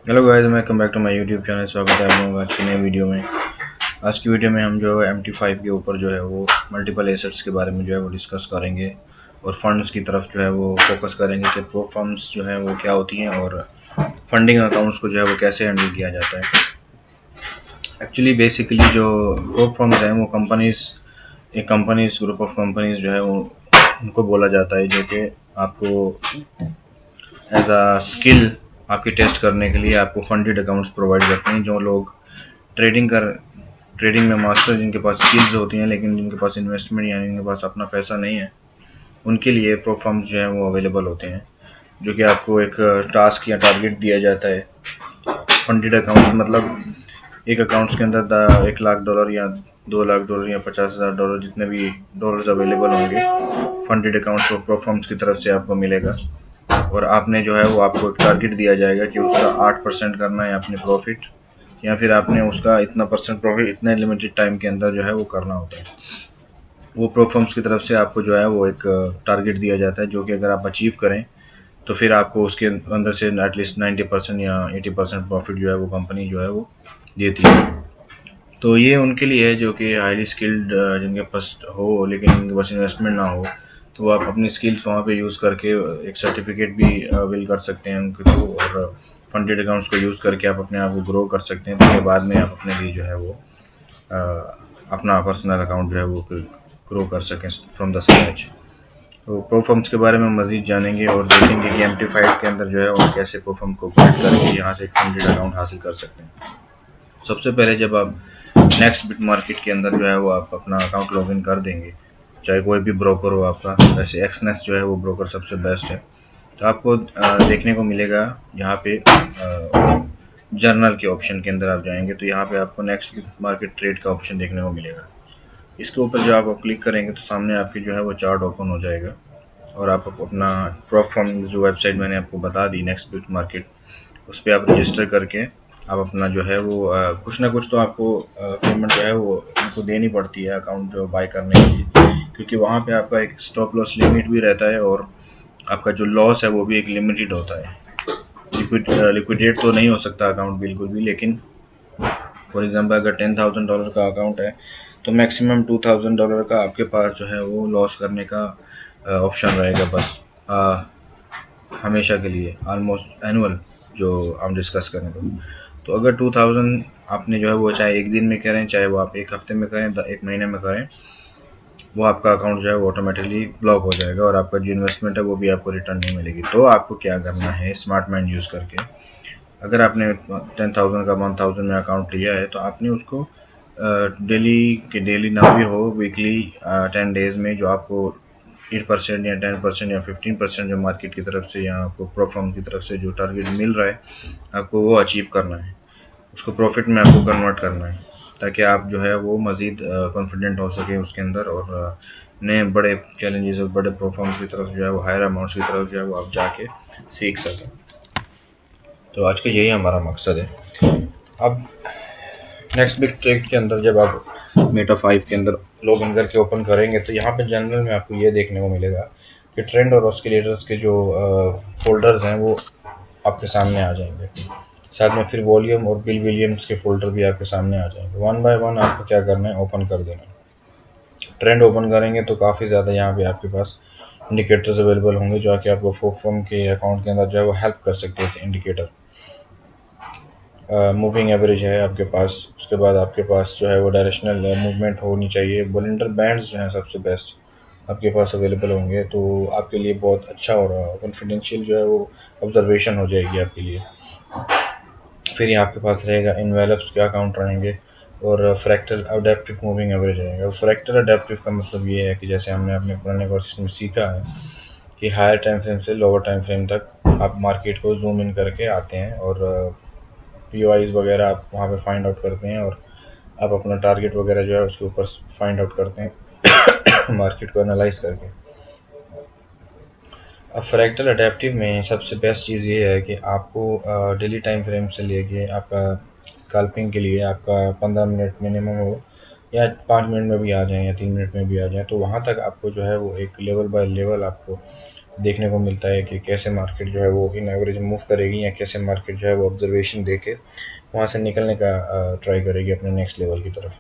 Hello guys, welcome back to my YouTube channel. स्वागत है आप लोगों का आज की नई वीडियो में। आज की वीडियो में हम जो है MT5 के ऊपर जो है वो मल्टीपल एसेट्स के बारे में जो है वो डिस्कस करेंगे और फंड्स की तरफ जो है वो फोकस करेंगे कि प्रो फर्म्स जो है वो क्या होती हैं और फंडिंग अकाउंट्स को जो है वो कैसे हैंडल किया जाता है। एक्चुअली बेसिकली जो प्रो फर्म्स हैं वो कंपनीज ग्रुप ऑफ कंपनीज जो है वो उनको बोला जाता है जो कि आपको एज अ स्किल आपकी टेस्ट करने के लिए आपको फंडेड अकाउंट्स प्रोवाइड करते हैं। जो लोग ट्रेडिंग में मास्टर, जिनके पास स्किल्स होती हैं लेकिन जिनके पास इन्वेस्टमेंट यानी जिनके पास अपना पैसा नहीं है, उनके लिए प्रो फर्म्स जो है वो अवेलेबल होते हैं। जो कि आपको एक टास्क या टारगेट दिया जाता है। फंडेड अकाउंट मतलब एक अकाउंट्स के अंदर $1 लाख या $2 लाख या $50,000 जितने भी डॉलर्स अवेलेबल होंगे फंडेड अकाउंट्स और प्रो फर्म्स की तरफ से आपको मिलेगा। और आपने जो है वो आपको एक टारगेट दिया जाएगा कि उसका 8% करना है अपने प्रॉफिट, या फिर आपने उसका इतना परसेंट प्रॉफिट इतने लिमिटेड टाइम के अंदर जो है वो करना होता है। वो प्रोफर्म्स की तरफ से आपको जो है वो एक टारगेट दिया जाता है जो कि अगर आप अचीव करें तो फिर आपको उसके अंदर से एटलीस्ट 90% या 80% प्रॉफिट जो है वो कंपनी जो है वो देती है। तो ये उनके लिए है जो कि हाईली स्किल्ड, जिनके पास हो लेकिन जिनके पास इन्वेस्टमेंट ना हो, तो आप अपनी स्किल्स वहाँ पे यूज़ करके एक सर्टिफिकेट भी विल कर सकते हैं उनके थ्रू, और फंडेड अकाउंट्स को यूज़ करके आप अपने आप को ग्रो कर सकते हैं ताकि बाद में आप अपने लिए जो है वो अपना पर्सनल अकाउंट जो है वो ग्रो कर सकें फ्रॉम द स्क्रैच। तो प्रोफर्म्स के बारे में मज़ीद जानेंगे और देखेंगे कि MT5 के अंदर जो है वो कैसे प्रोफर्म को क्रिएट करके यहाँ से एक फंडेड अकाउंट हासिल कर सकते हैं। सबसे पहले जब आप नेक्स्ट बिट मार्केट के अंदर जो है वो आप अपना अकाउंट लॉगिन कर देंगे, चाहे कोई भी ब्रोकर हो आपका, वैसे एक्सनेस जो है वो ब्रोकर सबसे बेस्ट है। तो आपको देखने को मिलेगा यहाँ पे जर्नल के ऑप्शन के अंदर आप जाएंगे तो यहाँ पे आपको नेक्स्ट बिट मार्केट ट्रेड का ऑप्शन देखने को मिलेगा। इसके ऊपर जो आप क्लिक करेंगे तो सामने आपकी जो है वो चार्ट ओपन हो जाएगा और आप अपना प्रॉप फर्म जो वेबसाइट मैंने आपको बता दी नेक्स्ट बिट मार्केट, उस पर आप रजिस्टर करके आप अपना जो है वो कुछ ना कुछ तो आपको पेमेंट जो है वो उनको देनी पड़ती है अकाउंट जो बाय करने के लिए, क्योंकि वहाँ पे आपका एक स्टॉप लॉस लिमिट भी रहता है और आपका जो लॉस है वो भी एक लिमिटेड होता है। लिक्विडेट तो नहीं हो सकता अकाउंट बिल्कुल भी, लेकिन फॉर एग्जांपल अगर $10,000 का अकाउंट है तो मैक्सिमम $2,000 का आपके पास जो है वो लॉस करने का ऑप्शन रहेगा बस, हमेशा के लिए, ऑलमोस्ट एनुअल जो हम डिस्कस करें तो अगर 2000 आपने जो है वो चाहे एक दिन में करें, चाहे वो आप एक हफ्ते में करें, एक महीने में करें, वो आपका अकाउंट जो है वो ऑटोमेटिकली ब्लॉक हो जाएगा और आपका जो इन्वेस्टमेंट है वो भी आपको रिटर्न नहीं मिलेगी। तो आपको क्या करना है स्मार्ट माइंड यूज़ करके, अगर आपने 10,000 का 1,000 में अकाउंट लिया है तो आपने उसको डेली के डेली ना भी हो, वीकली 10 डेज में जो आपको 8% या 10% या 15% जो मार्केट की तरफ से या आपको प्रोफर्म की तरफ से जो टारगेट मिल रहा है आपको वो अचीव करना है, उसको प्रॉफिट में आपको कन्वर्ट करना है ताकि आप जो है वो मज़ीद कॉन्फिडेंट हो सके उसके अंदर और नए बड़े चैलेंजेस और बड़े प्रोफॉर्म्स की तरफ जो है वो हायर अमाउंट्स की तरफ जो है वो आप जाके सीख सकें। तो आज का यही हमारा मकसद है। अब नेक्स्ट बिग ट्रेड के अंदर जब आप मेटा 5 के अंदर लॉग इन करके ओपन करेंगे तो यहाँ पे जनरल में आपको ये देखने को मिलेगा कि ट्रेंड और ऑस्किलेटर्स के जो फोल्डर्स हैं वो आपके सामने आ जाएंगे। साथ में फिर वॉल्यूम और बिल विलियम्स के फोल्डर भी आपके सामने आ जाएंगे। वन बाय वन आपको क्या करना है, ओपन कर देना है। ट्रेंड ओपन करेंगे तो काफ़ी ज़्यादा यहाँ पे आपके पास इंडिकेटर्स अवेलेबल होंगे जो कि आपको फर्म के अकाउंट के अंदर जो है वो हेल्प कर सकते हैं। इंडिकेटर मूविंग एवरेज है आपके पास, उसके बाद आपके पास जो है वो डायरेक्शनल मूवमेंट होनी चाहिए। बोलिंडर बैंड्स जो हैं सबसे बेस्ट आपके पास अवेलेबल होंगे तो आपके लिए बहुत अच्छा और कॉन्फिडेंशियल जो है वो ऑब्जर्वेशन हो जाएगी आपके लिए। फिर यहाँ आपके पास रहेगा इनवेलप्स के अकाउंट रहेंगे और फ्रैक्टल अडेप्टिव मूविंग एवरेज रहेगा। फ्रैक्टल अडेप्टिव का मतलब ये है कि जैसे हमने अपने पुराने कोर्सेज में सीखा है कि हायर टाइम फ्रेम से लोअर टाइम फ्रेम तक आप मार्केट को जूम इन करके आते हैं और POIs वगैरह आप वहाँ पे फाइंड आउट करते हैं और आप अपना टारगेट वगैरह जो है उसके ऊपर फाइंड आउट करते हैं मार्केट को एनालाइज करके। अब फ्रैक्टल अडेप्टिव में सबसे बेस्ट चीज़ ये है कि आपको डेली टाइम फ्रेम से लेके आपका स्कैल्पिंग के लिए आपका 15 मिनट मिनिमम हो या 5 मिनट में भी आ जाए या 3 मिनट में भी आ जाए, तो वहाँ तक आपको जो है वो एक लेवल बाय लेवल आपको देखने को मिलता है कि कैसे मार्केट जो है वो इन एवरेज मूव करेगी, या कैसे मार्केट जो है वो ऑब्जर्वेशन दे के वहाँ से निकलने का ट्राई करेगी अपने नेक्स्ट लेवल की तरफ।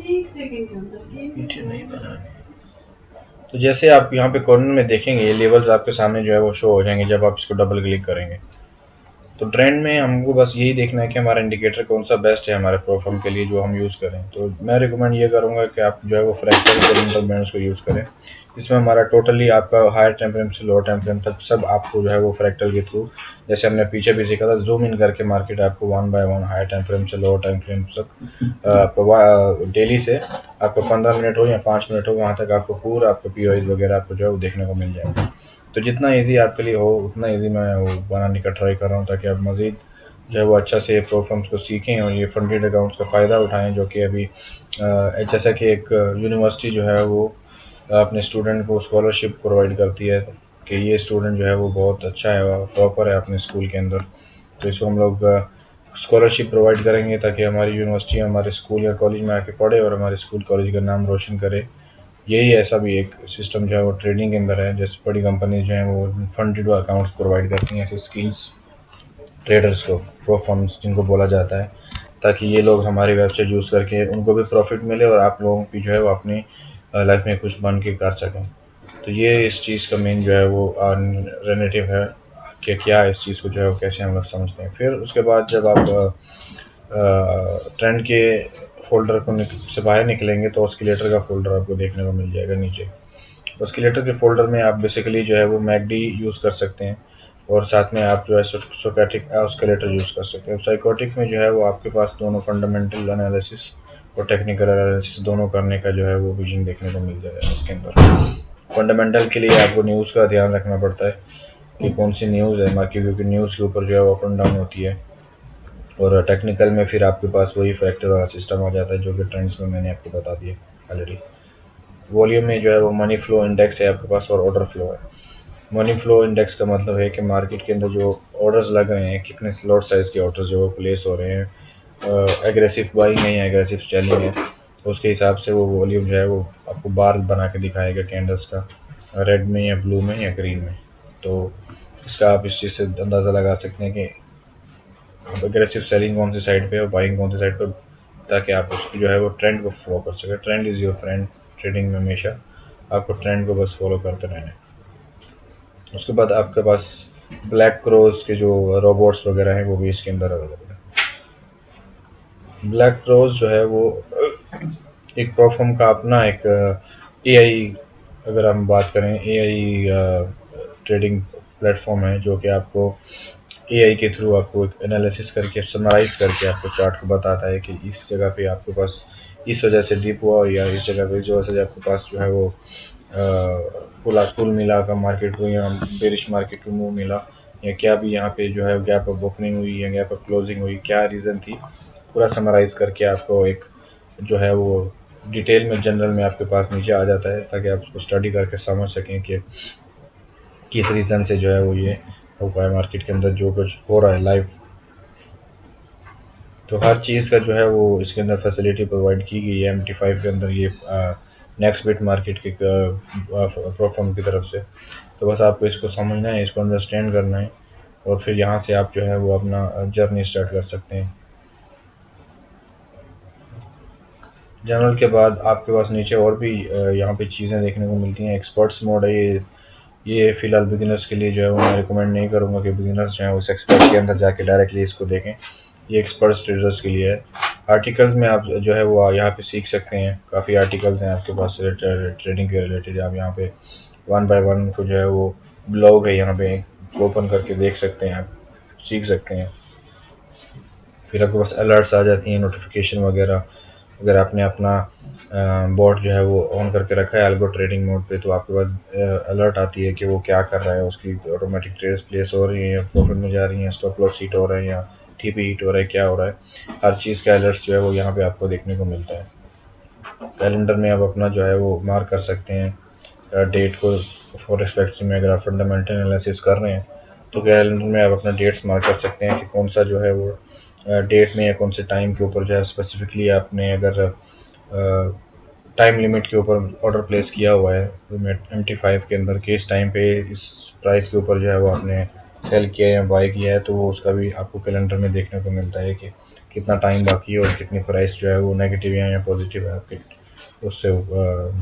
एक सेकंड के अंदर वीडियो नहीं बना। तो जैसे आप यहाँ पे कॉर्नर में देखेंगे, ये लेवल्स आपके सामने जो है वो शो हो जाएंगे जब आप इसको डबल क्लिक करेंगे। तो ट्रेंड में हमको बस यही देखना है कि हमारा इंडिकेटर कौन सा बेस्ट है हमारे प्रोफार्म के लिए जो हम यूज़ करें। तो मैं रिकमेंड ये करूँगा कि आप जो है वो फ्रैक्चर सेलिंग बैंड्स को यूज़ करें, जिसमें हमारा टोटली आपका हायर टाइम फ्रेम से लोअर टाइम फ्रेम तक सब आपको जो है वो फ्रैक्टल के थ्रू, जैसे हमने पीछे भी सीखा था, जूम इन करके मार्केट आपको one by one higher time frame से लोअर टाइम फ्रेम तक आपको डेली से आपको 15 मिनट हो या 5 मिनट हो, वहाँ तक आपको पूरा आपको पी वगैरह आपको जो है वो देखने को मिल जाएगा। तो जितना ईजी आपके लिए हो उतना ईजी मैं वो बनाने का ट्राई कर रहा हूँ, ताकि आप मज़ीद जो है वो अच्छा से प्रो फर्म्स को सीखें और ये फंडेड अकाउंट्स का फ़ायदा उठाएं, जो कि अभी जैसा कि एक यूनिवर्सिटी जो है वो अपने स्टूडेंट को स्कॉलरशिप प्रोवाइड करती है कि ये स्टूडेंट जो है वो बहुत अच्छा है, टॉपर है अपने स्कूल के अंदर, तो इसको हम लोग स्कॉलरशिप प्रोवाइड करेंगे ताकि हमारी यूनिवर्सिटी हमारे स्कूल या कॉलेज में आके पढ़े और हमारे स्कूल कॉलेज का नाम रोशन करे। यही ऐसा भी एक सिस्टम जो है वो ट्रेडिंग के अंदर है, जैसे बड़ी कंपनी जो है वो फंडेड अकाउंट्स प्रोवाइड करती हैं ऐसे स्किल्स ट्रेडर्स को, प्रो फर्म्स जिनको बोला जाता है, ताकि ये लोग हमारी वेबसाइट यूज़ करके उनको भी प्रॉफिट मिले और आप लोगों की जो है वो अपनी लाइफ में कुछ बन के कर सकें। तो ये इस चीज़ का मेन जो है वो रेलेटिव है कि क्या इस चीज़ को जो है वो कैसे हम लोग समझते हैं। फिर उसके बाद जब आप ट्रेंड के फ़ोल्डर को से बाहर निकलेंगे तो ऑस्किलेटर का फ़ोल्डर आपको देखने को मिल जाएगा नीचे। ऑस्किलेटर के फ़ोल्डर में आप बेसिकली जो है वो मैकडी यूज़ कर सकते हैं, और साथ में आप जो है सोक्रेटिक ऑस्किलेटर यूज़ कर सकते हैं। साइकोटिक में जो है वो आपके पास दोनों फंडामेंटल एनालिसिस और टेक्निकल एनालिसिस दोनों करने का जो है वो विजन देखने को मिल जाएगा इसके अंदर। फंडामेंटल के लिए आपको न्यूज़ का ध्यान रखना पड़ता है कि कौन सी न्यूज़ है मार्केट, क्योंकि न्यूज़ के ऊपर जो है वो अप एंड डाउन होती है। और टेक्निकल में फिर आपके पास वही फैक्टर वाला सिस्टम आ जाता है जो कि ट्रेंड्स में मैंने आपको बता दिया ऑलरेडी। वॉल्यूम में जो है वो मनी फ्लो इंडेक्स है आपके पास और ऑर्डर फ्लो है। मनी फ्लो इंडेक्स का मतलब है कि मार्केट के अंदर जो ऑर्डर्स लग रहे हैं, कितने लॉट साइज़ के ऑर्डर्स जो वो प्लेस हो रहे हैं, एग्रेसिव बाइंग है या एग्रेसिव सेलिंग है, उसके हिसाब से वो वॉल्यूम जो है वो आपको बार बना के दिखाएगा कैंडल्स का, रेड में या ब्लू में या ग्रीन में। तो इसका आप इस चीज़ से अंदाज़ा लगा सकते हैं कि अग्रेसिव सेलिंग कौन सी साइड पे है और बाइंग कौन सी साइड पे, ताकि आप उसकी जो है वो ट्रेंड को फॉलो कर सकें। Trend is your friend trading में, हमेशा आपको ट्रेंड को बस फॉलो करते रहना है। उसके बाद आपके पास ब्लैक क्रोज के जो रोबोट्स वगैरह हैं वो भी इसके अंदर अवेलेबल है। ब्लैक क्रोज जो है वो एक प्रोफॉर्म का अपना एक एआई, अगर हम बात करें एआई ट्रेडिंग प्लेटफॉर्म है, जो कि आपको एआई के थ्रू आपको एक एनालिसिस करके समराइज करके आपको चार्ट को बताता है कि इस जगह पे आपके पास इस वजह से डिप हुआ, और या इस जगह पे इस वजह से आपके पास जो है वो पुल मिला का मार्केट को, या बेरिश मार्केट को मूव मिला, या क्या भी यहाँ पे जो है गैप अप ओपनिंग हुई या गैप अप क्लोजिंग हुई, क्या रीज़न थी, पूरा समराइज करके आपको एक जो है वो डिटेल में जनरल में आपके पास नीचे आ जाता है, ताकि आप उसको स्टडी करके समझ सकें कि किस रीज़न से जो है वो ये हुआ है मार्केट के अंदर जो कुछ हो रहा है लाइव। तो हर चीज़ का जो है वो इसके अंदर फैसिलिटी प्रोवाइड की गई है MT5 के अंदर, ये नेक्स्ट बिट मार्केट के प्रोफॉर्म की तरफ से। तो बस आपको इसको समझना है, इसको अंडरस्टैंड करना है, और फिर यहाँ से आप जो है वो अपना जर्नी स्टार्ट कर सकते हैं। जनरल के बाद आपके पास नीचे और भी यहाँ पे चीज़ें देखने को मिलती हैं। एक्सपर्ट्स मोड है ये फ़िलहाल बिगिनर्स के लिए जो है वो मैं रिकमेंड नहीं करूँगा कि बिगिनर्स जो है उस एक्सपर्ट के अंदर जाके डायरेक्टली इसको देखें। ये एक्सपर्ट्स ट्रेडर्स के लिए है। आर्टिकल्स में आप जो है वो यहाँ पे सीख सकते हैं, काफ़ी आर्टिकल्स हैं आपके पास ट्रेडिंग के रिलेटेड। आप यहाँ पे वन बाय वन को जो है वो ब्लॉग है यहाँ पे ओपन करके देख सकते हैं, आप सीख सकते हैं। फिर आपके पास अलर्ट्स आ जाती हैं, नोटिफिकेशन वगैरह। अगर आपने अपना बॉट जो है वो ऑन करके रखा है अल्गो ट्रेडिंग मोड पे, तो आपके पास अलर्ट आती है कि वो क्या कर रहा है, उसकी ऑटोमेटिक ट्रेड्स प्लेस हो रही हैं, प्रॉफिट में जा रही हैं, स्टॉप लॉस हिट हो रहा है या टीपी हिट हो रहा है, क्या हो रहा है, हर चीज़ का अलर्ट्स जो है वो यहाँ पे आपको देखने को मिलता है। कैलेंडर में आप अपना जो है वो मार्क कर सकते हैं डेट को। फॉरेक्स फैक्ट्री में अगर आप फंडामेंटल एनालिसिस कर रहे हैं तो कैलेंडर में आप अपना डेट्स मार्क कर सकते हैं कि कौन सा जो है वो डेट में या कौन से टाइम के ऊपर जो है स्पेसिफिकली आपने अगर टाइम लिमिट के ऊपर ऑर्डर प्लेस किया हुआ है MT5 के अंदर कि इस टाइम पे इस प्राइस के ऊपर जो है वो आपने सेल किया या बाय किया है, तो वो उसका भी आपको कैलेंडर में देखने को मिलता है कि कितना टाइम बाकी है और कितनी प्राइस जो है वो नेगेटिव है या पॉजिटिव है आपके उससे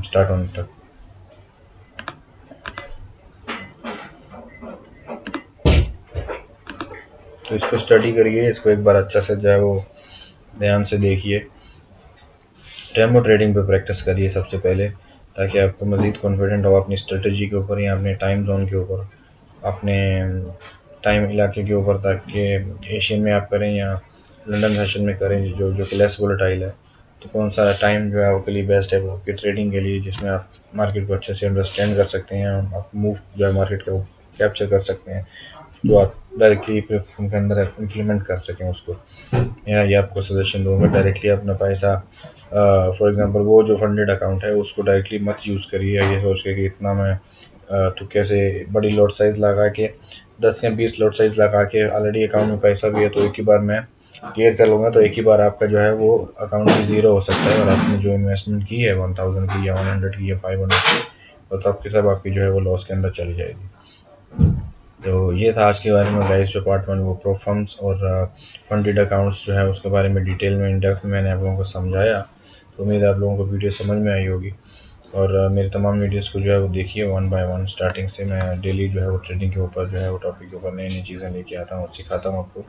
स्टार्ट होने तक। तो इसको स्टडी करिए, इसको एक बार अच्छा से जो है वो ध्यान से देखिए। डेमो ट्रेडिंग पे प्रैक्टिस करिए सबसे पहले, ताकि आपको मज़ीद कॉन्फिडेंट हो अपनी स्ट्रेटजी के ऊपर या अपने टाइम जोन के ऊपर, अपने टाइम इलाके के ऊपर, ताकि एशियन में आप करें या लंदन सेशन में करें जो जो कि लेस वोलेटाइल है, तो कौन सा टाइम जो है आपके लिए बेस्ट है वो आपकी ट्रेडिंग के लिए, जिसमें आप मार्केट को अच्छे से अंडरस्टैंड कर सकते हैं, आप मूव जो है मार्केट का वो कैप्चर कर सकते हैं, जो आप डायरेक्टली प्लेटफॉर्म के अंदर इम्प्लीमेंट कर सकें उसको। या ये आपको सजेशन दूंगा, डायरेक्टली अपना पैसा फॉर एग्जांपल वो जो फंडेड अकाउंट है उसको डायरेक्टली मत यूज़ करिए ये सोच के कि इतना मैं तो कैसे बड़ी लॉट साइज़ लगा के 10 या 20 लॉट साइज़ लगा के ऑलरेडी अकाउंट में पैसा भी है तो एक ही बार मैं क्लियर कर लूँगा, तो एक ही बार आपका जो है वो अकाउंट भी ज़ीरो हो सकता है और आपने जो इन्वेस्टमेंट की है 1000 की या 100 की या 500 की, तो तब के सब आपकी जो है वो लॉस के अंदर चली जाएगी। तो ये था आज के बारे में गाइस, जो पार्ट 1 वो प्रो फर्म्स और फंडेड अकाउंट्स जो है उसके बारे में डिटेल में इन डेप्थ में मैंने आप लोगों को समझाया। तो उम्मीद है आप लोगों को वीडियो समझ में आई होगी और मेरी तमाम वीडियोस को जो है वो देखिए वन बाय वन स्टार्टिंग से। मैं डेली जो है वो ट्रेडिंग के ऊपर जो है वो टॉपिक के ऊपर नई नई चीज़ें लेके आता हूँ और सिखाता हूँ आपको।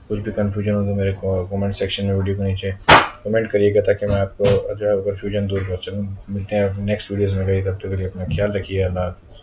कुछ भी कन्फ्यूजन हो तो मेरे कमेंट सेक्शन में वीडियो के नीचे कमेंट करिएगा, ताकि मैं आपको जो है कन्फ्यूजन दूर कर सकूँ। मिलते हैं नेक्स्ट वीडियोज़ में, गई तब तक के लिए अपना ख्याल रखिए। अल्लाह हाफ़िज़।